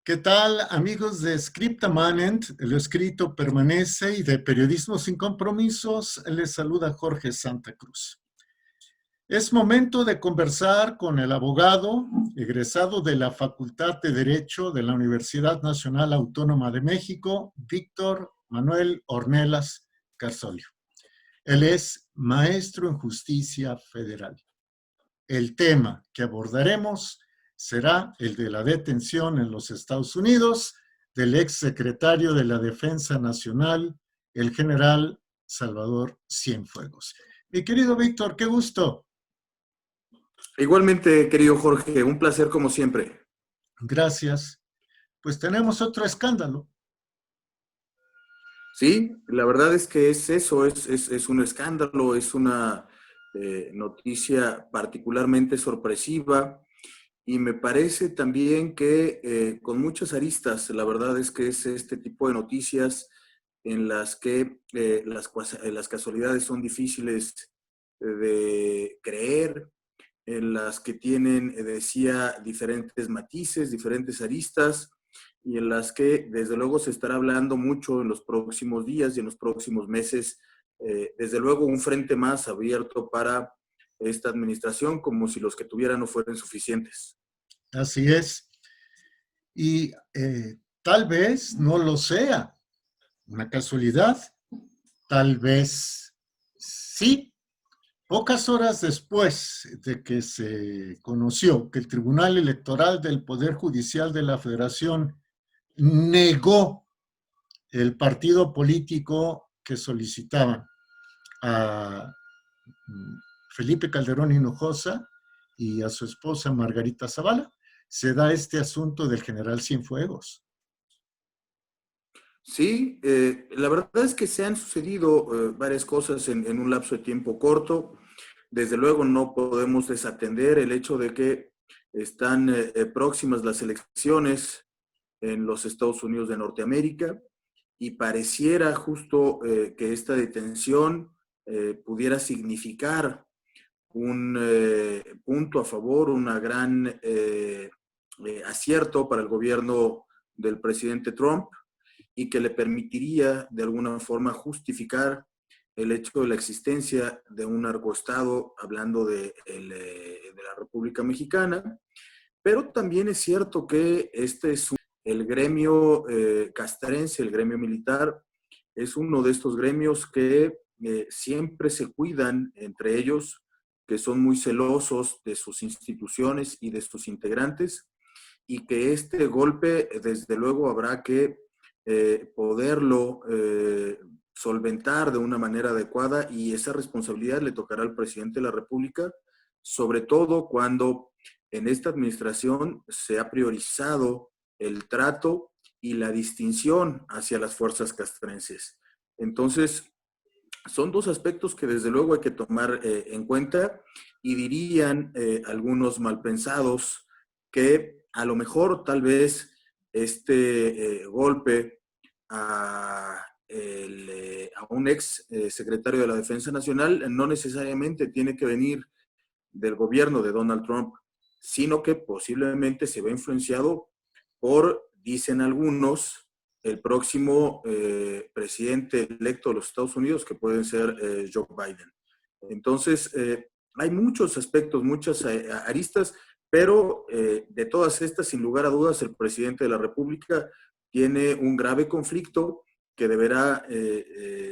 ¿Qué tal, amigos de Scriptamanent? Lo escrito permanece y de Periodismo sin Compromisos les saluda Jorge Santa Cruz. Es momento de conversar con el abogado egresado de la Facultad de Derecho de la Universidad Nacional Autónoma de México, Víctor Manuel Ornelas Carzolio. Él es maestro en justicia federal. El tema que abordaremos será el de la detención en los Estados Unidos del exsecretario de la Defensa Nacional, el general Salvador Cienfuegos. Mi querido Víctor, qué gusto. Igualmente, querido Jorge, un placer como siempre. Gracias. Pues tenemos otro escándalo. Sí, la verdad es que es eso, es un escándalo, es una noticia particularmente sorpresiva y me parece también que con muchas aristas. La verdad es que es este tipo de noticias en las que las casualidades son difíciles de creer, en las que tienen, decía, diferentes matices, diferentes aristas, y en las que desde luego se estará hablando mucho en los próximos días y en los próximos meses. Desde luego un frente más abierto para esta administración, como si los que tuvieran no fueran suficientes. Así es. Y tal vez no lo sea una casualidad, tal vez sí. Pocas horas después de que se conoció que el Tribunal Electoral del Poder Judicial de la Federación negó el partido político que solicitaban a Felipe Calderón Hinojosa y a su esposa Margarita Zavala, se da este asunto del general Cienfuegos. Sí, la verdad es que se han sucedido varias cosas en un lapso de tiempo corto. Desde luego no podemos desatender el hecho de que están próximas las elecciones en los Estados Unidos de Norteamérica y pareciera justo que esta detención pudiera significar un punto a favor, una gran acierto para el gobierno del presidente Trump y que le permitiría de alguna forma justificar el hecho de la existencia de un narcoestado, hablando de la República Mexicana. Pero también es cierto que el gremio castrense, el gremio militar, es uno de estos gremios que siempre se cuidan entre ellos, que son muy celosos de sus instituciones y de sus integrantes, y que este golpe, desde luego, habrá que poderlo solventar de una manera adecuada, y esa responsabilidad le tocará al presidente de la República, sobre todo cuando en esta administración se ha priorizado el trato y la distinción hacia las fuerzas castrenses. Entonces, son dos aspectos que desde luego hay que tomar en cuenta, y dirían algunos malpensados que a lo mejor tal vez este golpe a un ex secretario de la Defensa Nacional no necesariamente tiene que venir del gobierno de Donald Trump, sino que posiblemente se ve influenciado por, dicen algunos, el próximo presidente electo de los Estados Unidos, que puede ser Joe Biden. Entonces, hay muchos aspectos, muchas aristas, pero de todas estas, sin lugar a dudas, el presidente de la República tiene un grave conflicto que deberá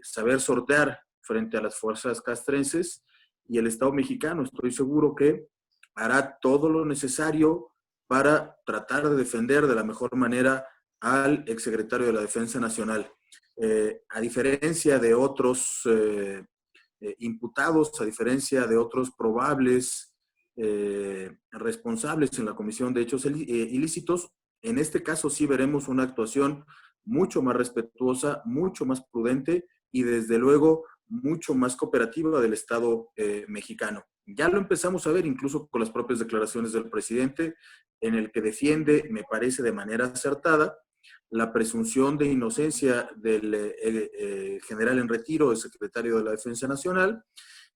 saber sortear frente a las fuerzas castrenses, y el Estado mexicano, estoy seguro que hará todo lo necesario para tratar de defender de la mejor manera al exsecretario de la Defensa Nacional. A diferencia de otros imputados, a diferencia de otros probables responsables en la Comisión de Hechos Ilícitos, en este caso sí veremos una actuación mucho más respetuosa, mucho más prudente y desde luego mucho más cooperativa del Estado mexicano. Ya lo empezamos a ver incluso con las propias declaraciones del presidente, en el que defiende, me parece de manera acertada, la presunción de inocencia del general en retiro, el secretario de la Defensa Nacional,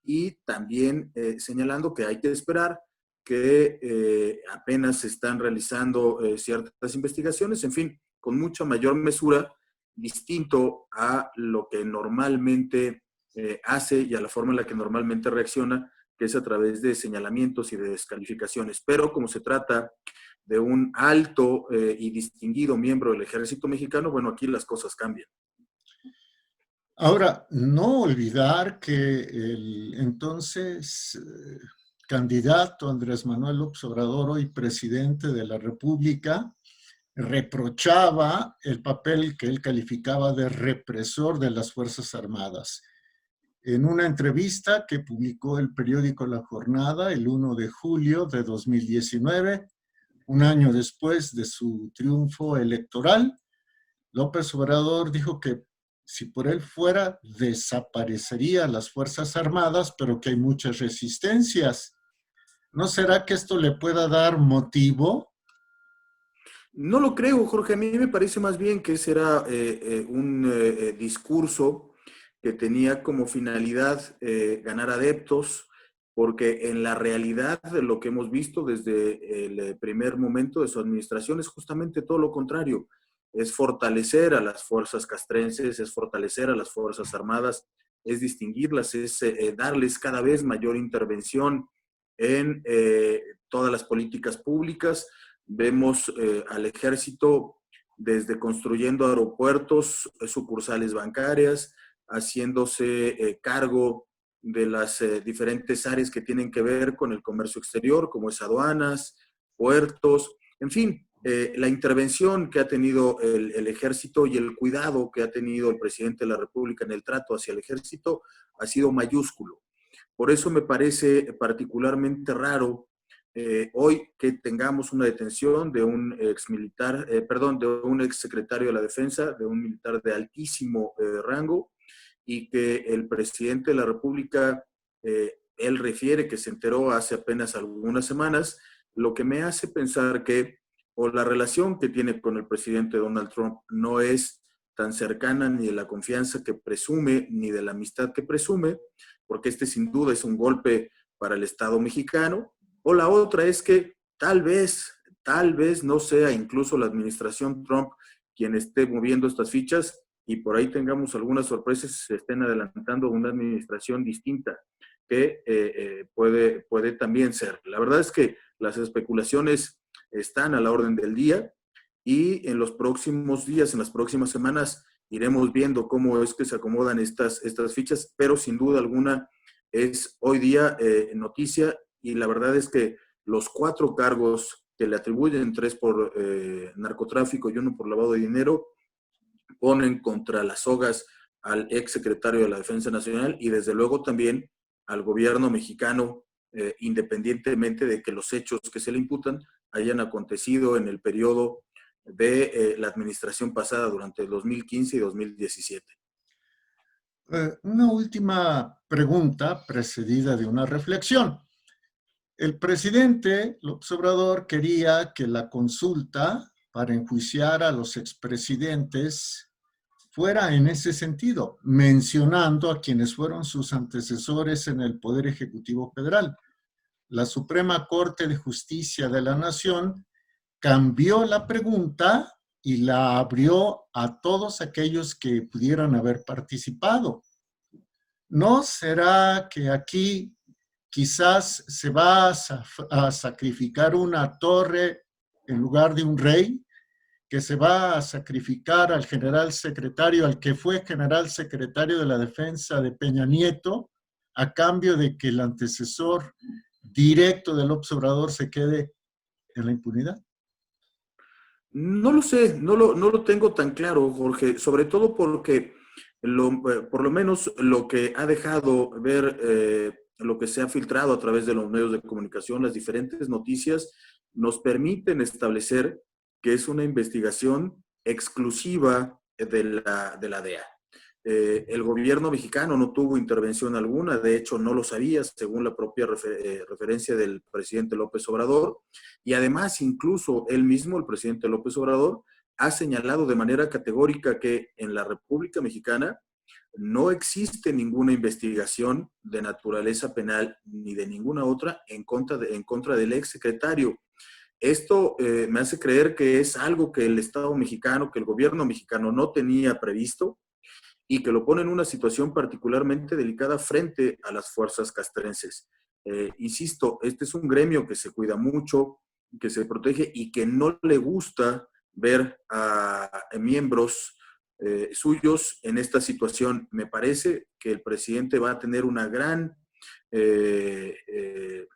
y también señalando que hay que esperar que apenas se están realizando ciertas investigaciones, en fin, con mucha mayor mesura, distinto a lo que normalmente hace y a la forma en la que normalmente reacciona, que es a través de señalamientos y de descalificaciones. Pero como se trata de un alto y distinguido miembro del Ejército Mexicano, bueno, aquí las cosas cambian. Ahora, no olvidar que el entonces candidato Andrés Manuel López Obrador, hoy presidente de la República, reprochaba el papel que él calificaba de represor de las Fuerzas Armadas. En una entrevista que publicó el periódico La Jornada el 1 de julio de 2019, un año después de su triunfo electoral, López Obrador dijo que si por él fuera, desaparecería las Fuerzas Armadas, pero que hay muchas resistencias. ¿No será que esto le pueda dar motivo? No lo creo, Jorge. A mí me parece más bien que ese era un discurso que tenía como finalidad ganar adeptos, porque en la realidad lo que hemos visto desde el primer momento de su administración es justamente todo lo contrario. Es fortalecer a las fuerzas castrenses, es fortalecer a las Fuerzas Armadas, es distinguirlas, es darles cada vez mayor intervención en todas las políticas públicas. Vemos al ejército desde construyendo aeropuertos, sucursales bancarias, haciéndose cargo de las diferentes áreas que tienen que ver con el comercio exterior, como es aduanas, puertos, en fin, la intervención que ha tenido el ejército y el cuidado que ha tenido el presidente de la República en el trato hacia el ejército ha sido mayúsculo. Por eso me parece particularmente raro hoy que tengamos una detención de un ex militar, de un ex secretario de la Defensa, de un militar de altísimo rango, y que el presidente de la República, él refiere que se enteró hace apenas algunas semanas, lo que me hace pensar que o la relación que tiene con el presidente Donald Trump no es tan cercana ni de la confianza que presume, ni de la amistad que presume, porque este sin duda es un golpe para el Estado mexicano, o la otra es que tal vez no sea incluso la administración Trump quien esté moviendo estas fichas y por ahí tengamos algunas sorpresas y se estén adelantando una administración distinta que puede también ser. La verdad es que las especulaciones están a la orden del día y en los próximos días, en las próximas semanas, iremos viendo cómo es que se acomodan estas fichas, pero sin duda alguna es hoy día noticia y la verdad es que los 4 cargos que le atribuyen, 3 por narcotráfico y 1 por lavado de dinero, ponen contra las sogas al ex secretario de la Defensa Nacional y desde luego también al gobierno mexicano, independientemente de que los hechos que se le imputan hayan acontecido en el periodo de la administración pasada durante el 2015 y 2017. Una última pregunta precedida de una reflexión. El presidente López Obrador quería que la consulta para enjuiciar a los expresidentes fuera en ese sentido, mencionando a quienes fueron sus antecesores en el Poder Ejecutivo Federal. La Suprema Corte de Justicia de la Nación cambió la pregunta y la abrió a todos aquellos que pudieran haber participado. ¿No será que aquí quizás se va a sacrificar una torre en lugar de un rey? ¿Que se va a sacrificar al general secretario, al que fue general secretario de la Defensa de Peña Nieto, a cambio de que el antecesor directo del observador se quede en la impunidad? No lo sé, no lo tengo tan claro, Jorge, sobre todo porque por lo menos lo que ha dejado ver, lo que se ha filtrado a través de los medios de comunicación, las diferentes noticias, nos permiten establecer que es una investigación exclusiva de la DEA. El gobierno mexicano no tuvo intervención alguna, de hecho no lo sabía, según la propia referencia del presidente López Obrador, y además incluso él mismo, el presidente López Obrador, ha señalado de manera categórica que en la República Mexicana no existe ninguna investigación de naturaleza penal ni de ninguna otra en contra del exsecretario. Esto me hace creer que es algo que el Estado mexicano, que el gobierno mexicano no tenía previsto y que lo pone en una situación particularmente delicada frente a las fuerzas castrenses. Insisto, este es un gremio que se cuida mucho, que se protege y que no le gusta ver a miembros suyos en esta situación. Me parece que el presidente va a tener eh, eh,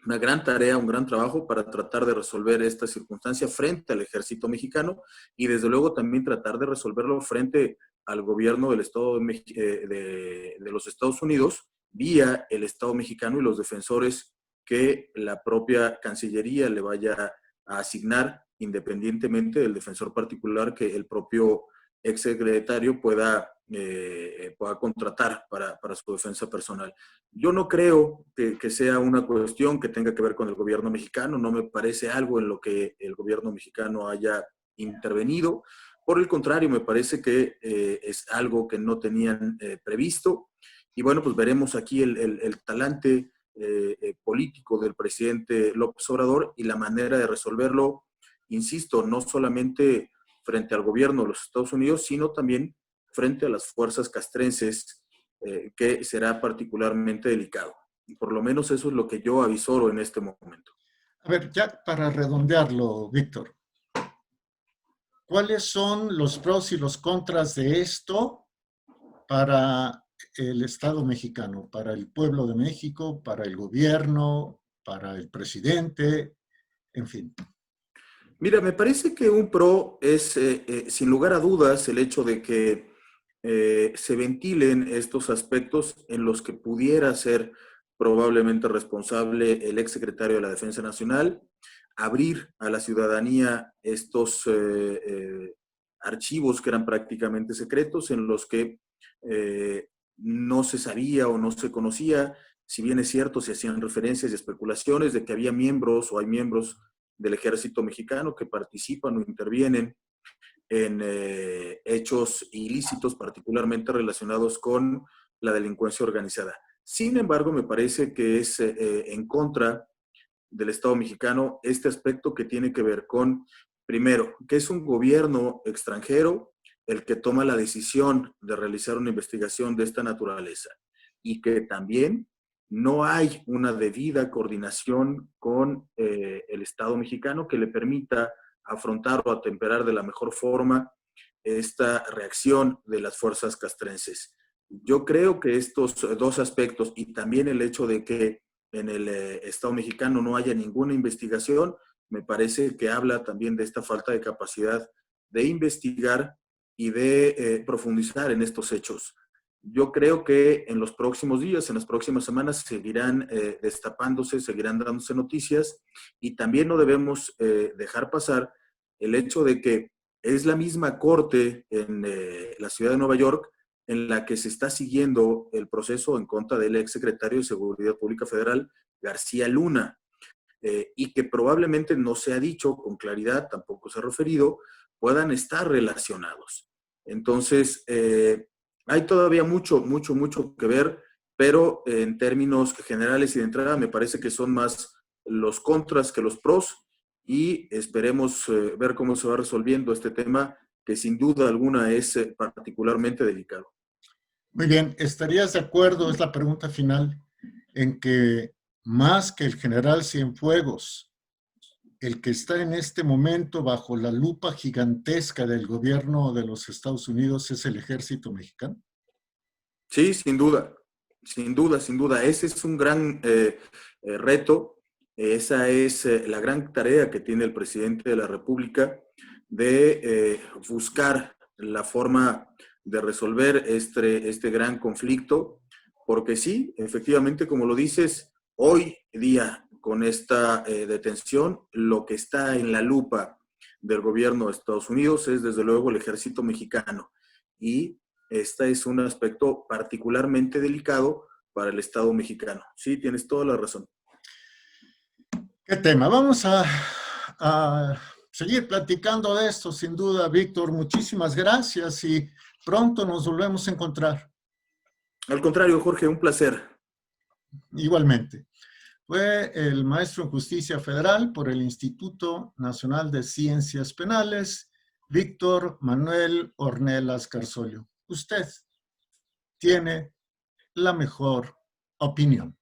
una gran tarea, un gran trabajo para tratar de resolver esta circunstancia frente al ejército mexicano y desde luego también tratar de resolverlo frente al gobierno del Estado de los Estados Unidos vía el Estado mexicano y los defensores que la propia Cancillería le vaya a asignar independientemente del defensor particular que el propio exsecretario pueda contratar para su defensa personal. Yo no creo que sea una cuestión que tenga que ver con el gobierno mexicano, no me parece algo en lo que el gobierno mexicano haya intervenido. Por el contrario, me parece que es algo que no tenían previsto. Y bueno, pues veremos aquí el talante político del presidente López Obrador y la manera de resolverlo, insisto, no solamente frente al gobierno de los Estados Unidos, sino también frente a las fuerzas castrenses, que será particularmente delicado. Y por lo menos eso es lo que yo avisoro en este momento. A ver, ya para redondearlo, Víctor, ¿cuáles son los pros y los contras de esto para el Estado mexicano, para el pueblo de México, para el gobierno, para el presidente, en fin? Mira, me parece que un pro es, sin lugar a dudas, el hecho de que se ventilen estos aspectos en los que pudiera ser probablemente responsable el exsecretario de la Defensa Nacional, abrir a la ciudadanía estos archivos que eran prácticamente secretos, en los que no se sabía o no se conocía, si bien es cierto, se hacían referencias y especulaciones de que había miembros o hay miembros del ejército mexicano que participan o intervienen en hechos ilícitos, particularmente relacionados con la delincuencia organizada. Sin embargo, me parece que es en contra del Estado mexicano este aspecto que tiene que ver con, primero, que es un gobierno extranjero el que toma la decisión de realizar una investigación de esta naturaleza y que también no hay una debida coordinación con el Estado mexicano que le permita afrontar o atemperar de la mejor forma esta reacción de las fuerzas castrenses. Yo creo que estos dos aspectos y también el hecho de que en el Estado mexicano no haya ninguna investigación, me parece que habla también de esta falta de capacidad de investigar y de profundizar en estos hechos. Yo creo que en los próximos días, en las próximas semanas, seguirán destapándose, seguirán dándose noticias y también no debemos dejar pasar el hecho de que es la misma corte en la ciudad de Nueva York en la que se está siguiendo el proceso en contra del exsecretario de Seguridad Pública Federal, García Luna, y que probablemente no se ha dicho con claridad, tampoco se ha referido, puedan estar relacionados. Entonces, hay todavía mucho que ver, pero en términos generales y de entrada me parece que son más los contras que los pros y esperemos ver cómo se va resolviendo este tema que sin duda alguna es particularmente delicado. Muy bien, ¿estarías de acuerdo, es la pregunta final, en que más que el general Cienfuegos, el que está en este momento bajo la lupa gigantesca del gobierno de los Estados Unidos es el ejército mexicano? Sí, sin duda, sin duda, sin duda. Ese es un gran reto. Esa es la gran tarea que tiene el presidente de la República de buscar la forma de resolver este gran conflicto, porque sí, efectivamente, como lo dices, hoy día con esta detención, lo que está en la lupa del gobierno de Estados Unidos es desde luego el ejército mexicano. Y este es un aspecto particularmente delicado para el Estado mexicano. Sí, tienes toda la razón. ¿Qué tema? Vamos a seguir platicando de esto, sin duda, Víctor. Muchísimas gracias y pronto nos volvemos a encontrar. Al contrario, Jorge, un placer. Igualmente. Fue el maestro en Justicia Federal por el Instituto Nacional de Ciencias Penales, Víctor Manuel Ornelas Carsolio. Usted tiene la mejor opinión.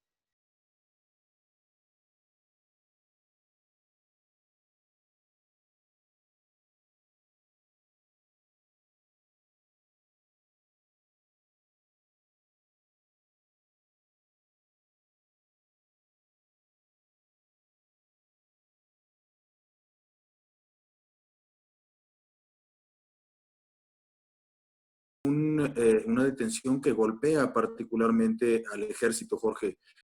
Una detención que golpea particularmente al ejército, Jorge.